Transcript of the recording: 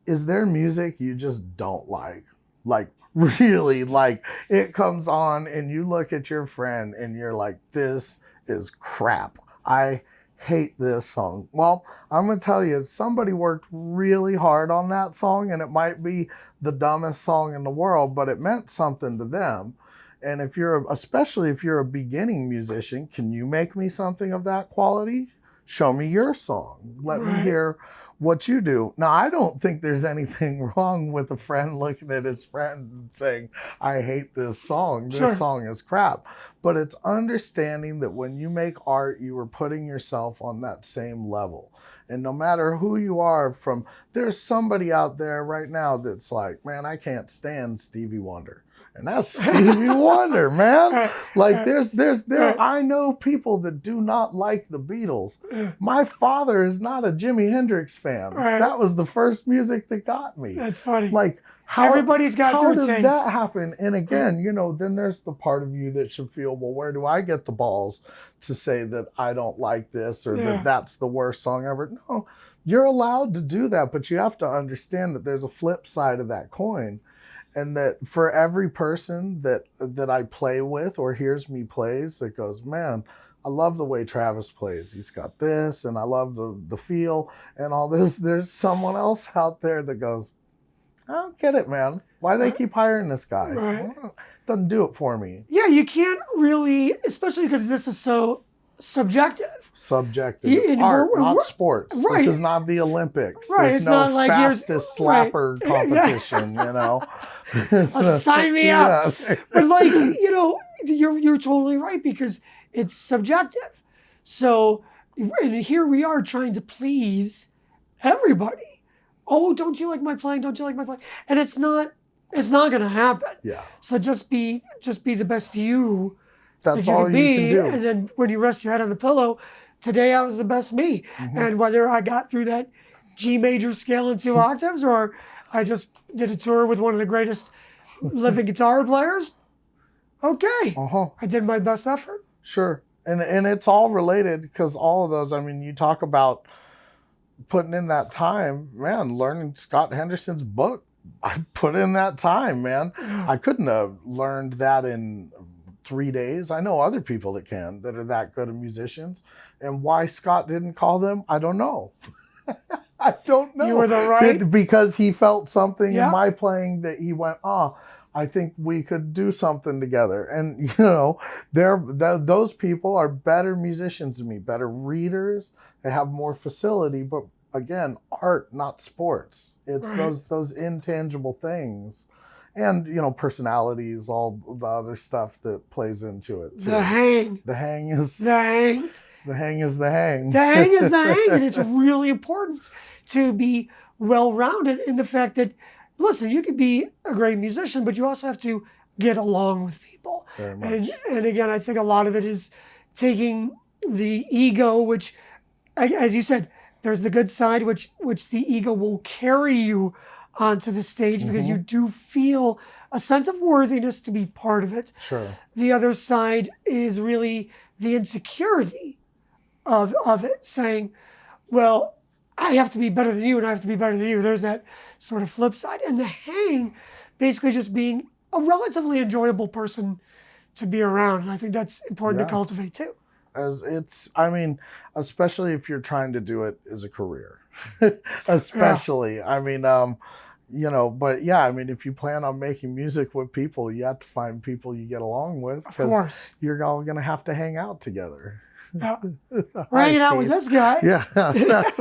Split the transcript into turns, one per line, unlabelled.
is there music you just don't like? Like, really, like, it comes on and you look at your friend and you're like, this is crap. I hate this song. Well, I'm going to tell you, somebody worked really hard on that song, and it might be the dumbest song in the world, but it meant something to them. And especially if you're a beginning musician, can you make me something of that quality? Show me your song. Let me hear what you do. Now, I don't think there's anything wrong with a friend looking at his friend and saying, I hate this song. This song is crap. But it's understanding that when you make art, you are putting yourself on that same level. And no matter who you are there's somebody out there right now that's like, man, I can't stand Stevie Wonder. And that's Stevie Wonder, man. Like I know people that do not like the Beatles. My father is not a Jimi Hendrix fan. That was the first music that got me.
That's funny.
Like
everybody's got their taste.
How does that happen? And again, then there's the part of you that should feel, well, where do I get the balls to say that I don't like this or that that's the worst song ever? No, you're allowed to do that, but you have to understand that there's a flip side of that coin. And that for every person that I play with or hears me plays that goes, man, I love the way Travis plays. He's got this, and I love the feel and all this. There's someone else out there that goes, I don't get it, man. Why do they keep hiring this guy? Doesn't do it for me.
Yeah, you can't really, especially because this is so subjective.
Art, not sports. This is not the Olympics. There's no fastest slapper competition,
Sign me up. But you're totally right, because it's subjective. So, and here we are trying to please everybody. Oh, don't you like my playing? Don't you like my playing? And it's not going to happen.
Yeah.
So just be the best you.
That's all you can do.
And then when you rest your head on the pillow, today I was the best me. Mm-hmm. And whether I got through that G major scale in 2 octaves, or I just did a tour with one of the greatest living guitar players, okay. I did my best effort.
Sure. And it's all related, because all of those, I mean, you talk about putting in that time, man, learning Scott Henderson's book. I put in that time, man. I couldn't have learned that in 3 days. I know other people that are that good of musicians. And why Scott didn't call them, I don't know. I don't know.
You were the right.
Because he felt something in my playing that he went, I think we could do something together. And, those people are better musicians than me, better readers. They have more facility. But again, art, not sports. It's those intangible things. And, personalities, all the other stuff that plays into it, too.
The hang.
The hang is
the hang.
The hang is the hang.
The hang is the hang. And it's really important to be well-rounded in the fact that, listen, you could be a great musician, but you also have to get along with people.
Very much.
And again, I think a lot of it is taking the ego, which, as you said, there's the good side, which the ego will carry you onto the stage, because you do feel a sense of worthiness to be part of it.
Sure.
The other side is really the insecurity of it, saying, well, I have to be better than you, and I have to be better than you. There's that sort of flip side. And the hang, basically just being a relatively enjoyable person to be around. And I think that's important to cultivate too.
Especially if you're trying to do it as a career, especially, if you plan on making music with people, you have to find people you get along with, because you're all going to have to hang out together.
We're hanging out with this guy.
Yeah, that's